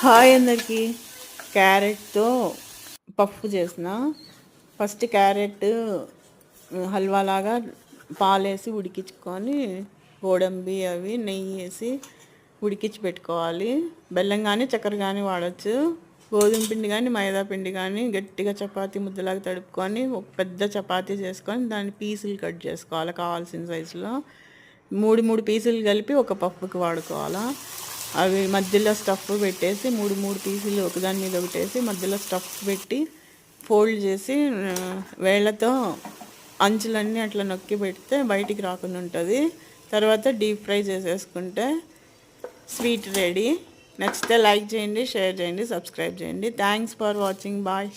Hi అందరికీ. క్యారెట్తో పప్పు చేసిన. ఫస్ట్ క్యారెట్ హల్వా లాగా పాలేసి ఉడికించుకొని గోడంబి అవి నెయ్యి వేసి ఉడికించి పెట్టుకోవాలి. బెల్లం కానీ చక్కెర కానీ వాడచ్చు. గోధుమ పిండి కానీ మైదా పిండి కానీ గట్టిగా చపాతీ ముద్దలాగా తడుపుకొని ఒక పెద్ద చపాతీ చేసుకొని దాన్ని పీసులు కట్ చేసుకోవాలి కావాల్సిన సైజులో. మూడు పీసులు కలిపి ఒక పప్పుకి వాడుకోవాలా. అవి మధ్యలో స్టఫ్ పెట్టేసి మూడు పీసులు ఒకదాని మీద ఒకటేసి మధ్యలో స్టఫ్ పెట్టి ఫోల్డ్ చేసి వేళ్ళతో అంచులన్నీ అట్లా నొక్కి పెడితే బయటికి రాకుండా ఉంటుంది. తర్వాత డీప్ ఫ్రై చేసేసుకుంటే స్వీట్ రెడీ. నచ్చితే లైక్ చేయండి, షేర్ చేయండి, సబ్స్క్రైబ్ చేయండి. Thanks for watching. బాయ్.